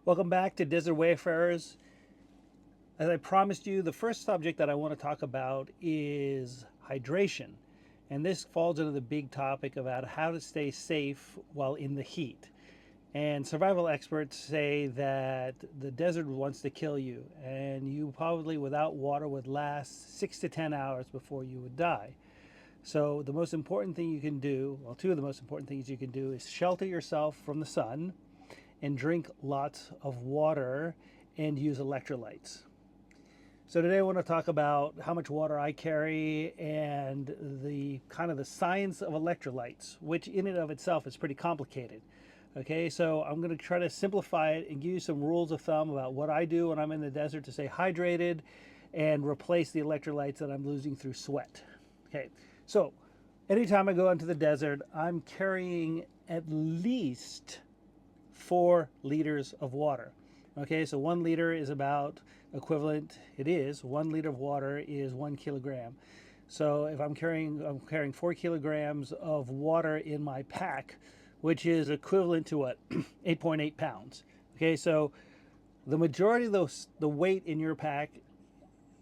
Welcome back to Desert Wayfarers. As I promised you, the first subject that I want to talk about is hydration. And this falls into the big topic about how to stay safe while in the heat. And survival experts say that the desert wants to kill you, and you probably without water would last 6 to 10 hours before you would die. So, the most important thing you can do, well, two of the most important things you can do is shelter yourself from the sun and drink lots of water and use electrolytes. So today I want to talk about how much water I carry and the kind of the science of electrolytes, which in and of itself is pretty complicated. Okay, so I'm going to try to simplify it and give you some rules of thumb about what I do when I'm in the desert to stay hydrated and replace the electrolytes that I'm losing through sweat. Okay, so anytime I go into the desert, I'm carrying at least 4 liters of water. Okay, so 1 liter is about equivalent. It is 1 liter of water is 1 kilogram. So if I'm carrying 4 kilograms of water in my pack, which is equivalent to what 8.8 pounds. Okay, so the majority of the weight in your pack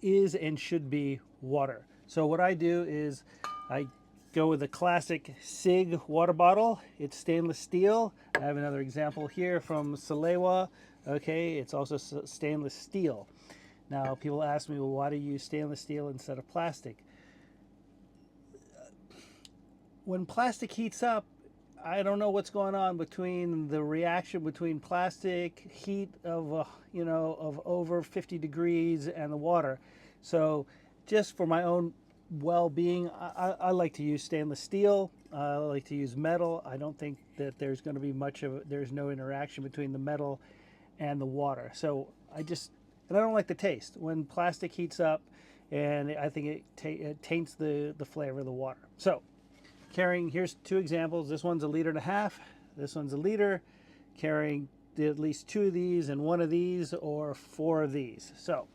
is and should be water. So what I do is I go with a classic SIG water bottle. It's stainless steel. I have another example here from Salewa. Okay, it's also stainless steel. Now people ask me, well, why do you use stainless steel instead of plastic? When plastic heats up, I don't know what's going on between the reaction between plastic heat of of over 50 degrees and the water. So just for my own well-being, I like to use stainless steel. I like to use metal. I don't think that there's going to be there's no interaction between the metal and the water. So and I don't like the taste when plastic heats up, and I think it taints the flavor of the water. So here's 2 examples. This one's 1.5 liters. This one's 1 liter. Carrying at least 2 of these and 1 of these or 4 of these. So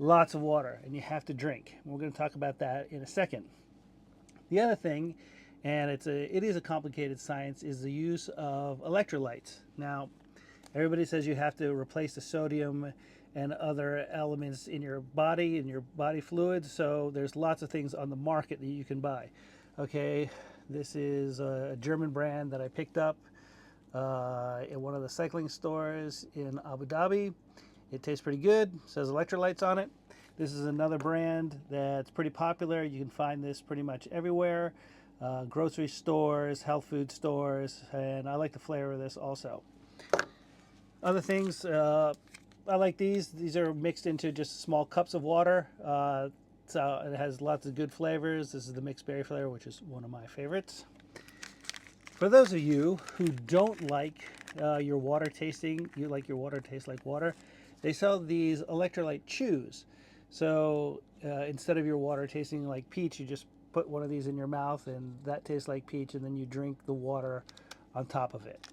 lots of water, and you have to drink. We're going to talk about that in a second. The other thing, and it is a complicated science, is the use of electrolytes. Now, everybody says you have to replace the sodium and other elements in your body fluids. So there's lots of things on the market that you can buy. Okay, this is a German brand that I picked up in one of the cycling stores in Abu Dhabi. It tastes pretty good. It says electrolytes on it. This is another brand that's pretty popular. You can find this pretty much everywhere. Grocery stores, health food stores, and I like the flavor of this also. Other things, I like these. These are mixed into just small cups of water. So it has lots of good flavors. This is the mixed berry flavor, which is one of my favorites. For those of you who don't like your water tasting, you like your water to taste like water, they sell these electrolyte chews. So instead of your water tasting like peach, you just put one of these in your mouth and that tastes like peach, and then you drink the water on top of it.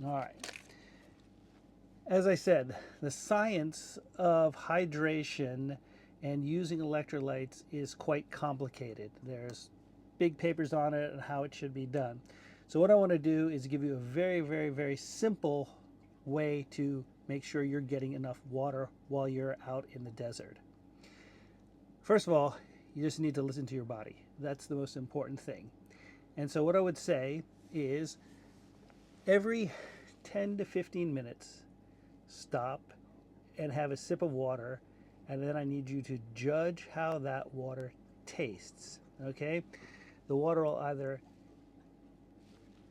All right. As I said, the science of hydration and using electrolytes is quite complicated. There's big papers on it and how it should be done. So what I want to do is give you a very, very, very simple way to make sure you're getting enough water while you're out in the desert. First of all, you just need to listen to your body. That's the most important thing. And so what I would say is every 10 to 15 minutes, stop and have a sip of water, and then I need you to judge how that water tastes. Okay? The water will either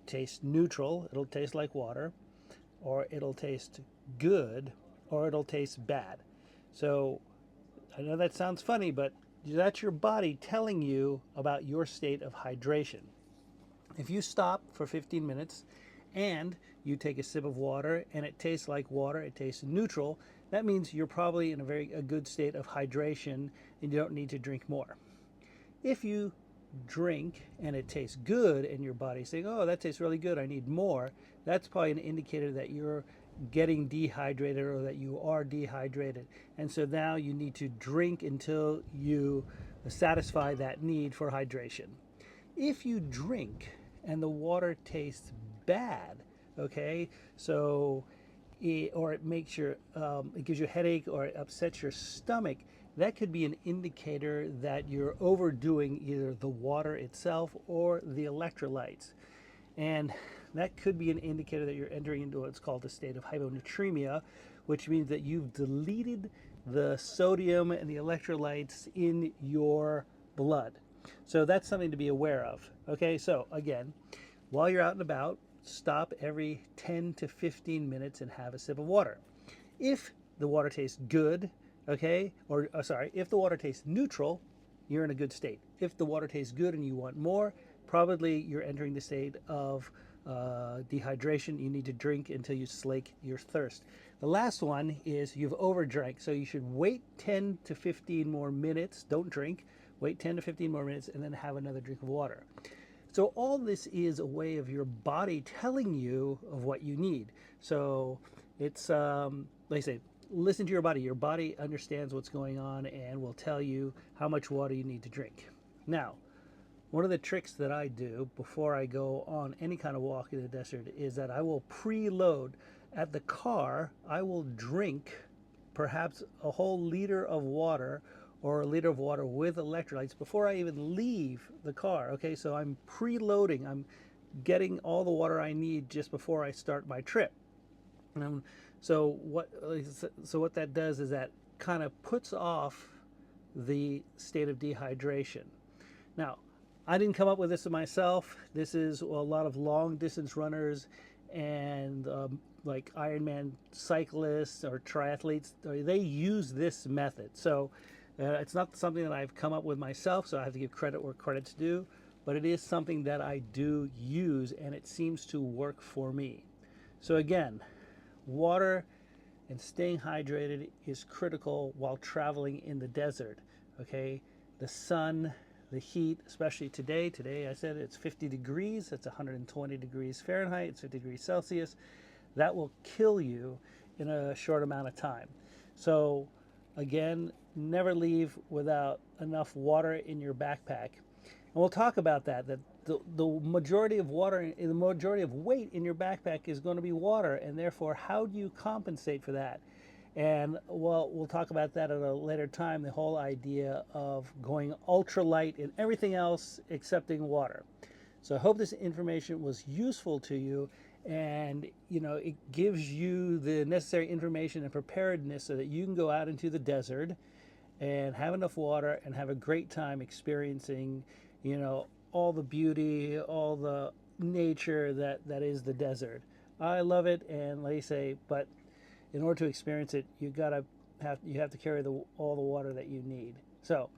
taste neutral, it'll taste like water, or it'll taste good, or it'll taste bad. So I know that sounds funny, but that's your body telling you about your state of hydration. If you stop for 15 minutes and you take a sip of water and it tastes like water, it tastes neutral, that means you're probably in a good state of hydration and you don't need to drink more. If you drink and it tastes good and your body's saying, oh, that tastes really good, I need more, that's probably an indicator that you're getting dehydrated or that you are dehydrated. And so now you need to drink until you satisfy that need for hydration. If you drink and the water tastes bad, okay, so or it makes your it gives you a headache or it upsets your stomach, that could be an indicator that you're overdoing either the water itself or the electrolytes. And that could be an indicator that you're entering into what's called a state of hyponatremia, which means that you've deleted the sodium and the electrolytes in your blood. So that's something to be aware of. Okay, so again, while you're out and about, stop every 10 to 15 minutes and have a sip of water. If the water tastes good, okay, or sorry, if the water tastes neutral, you're in a good state. If the water tastes good and you want more, probably you're entering the state of dehydration. You need to drink until you slake your thirst. The last one is you've overdrank, so you should wait 10 to 15 more minutes. Don't drink. Wait 10 to 15 more minutes and then have another drink of water. So all this is a way of your body telling you of what you need. So it's like I say, listen to your body. Your body understands what's going on and will tell you how much water you need to drink. Now, one of the tricks that I do before I go on any kind of walk in the desert is that I will preload at the car. I will drink perhaps a whole liter of water or a liter of water with electrolytes before I even leave the car. Okay, so I'm preloading. I'm getting all the water I need just before I start my trip. So what that does is that kind of puts off the state of dehydration. Now, I didn't come up with this myself. This is a lot of long distance runners and like Ironman cyclists or triathletes. They use this method. So it's not something that I've come up with myself, so I have to give credit where credit's due, but it is something that I do use and it seems to work for me. So again, water and staying hydrated is critical while traveling in the desert. Okay, the sun, the heat, especially today. Today I said it's 50 degrees. That's 120 degrees Fahrenheit. It's 50 degrees Celsius. That will kill you in a short amount of time. So again, never leave without enough water in your backpack. And we'll talk about that the majority of water, the majority of weight in your backpack is going to be water, and therefore how do you compensate for that? And well, we'll talk about that at a later time, the whole idea of going ultralight in everything else excepting water. So I hope this information was useful to you, and it gives you the necessary information and preparedness so that you can go out into the desert and have enough water and have a great time experiencing all the beauty, all the nature that is the desert. I love it, and like I say, but in order to experience it, you have to carry all the water that you need. So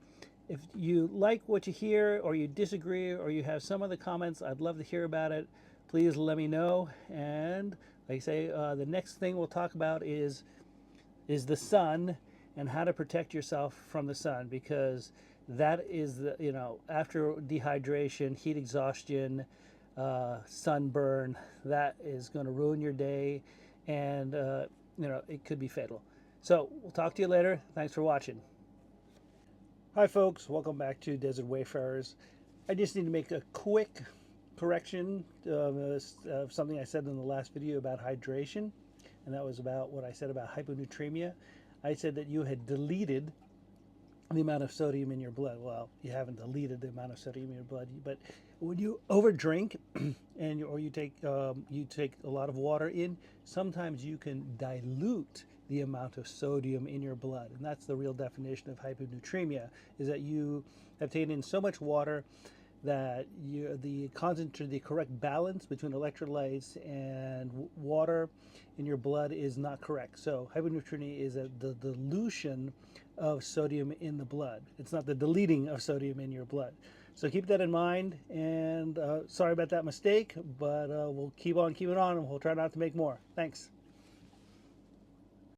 if you like what you hear, or you disagree, or you have some other comments, I'd love to hear about it. Please let me know. And like I say, the next thing we'll talk about is the sun and how to protect yourself from the sun, because that is after dehydration, heat exhaustion, sunburn, that is going to ruin your day, and it could be fatal. So we'll talk to you later. Thanks for watching. Hi folks, welcome back to Desert Wayfarers. I just need to make a quick correction of something I said in the last video about hydration, and that was about what I said about hyponatremia. I said that you had deleted the amount of sodium in your blood. Well, you haven't deleted the amount of sodium in your blood, but when you overdrink or you take a lot of water in, sometimes you can dilute the amount of sodium in your blood, and that's the real definition of hyponatremia, is that you have taken in so much water that the correct balance between electrolytes and water in your blood is not correct. So hyponatremia is the dilution of sodium in the blood. It's not the deleting of sodium in your blood. So keep that in mind, and sorry about that mistake, but we'll keep on keeping on, and we'll try not to make more. Thanks.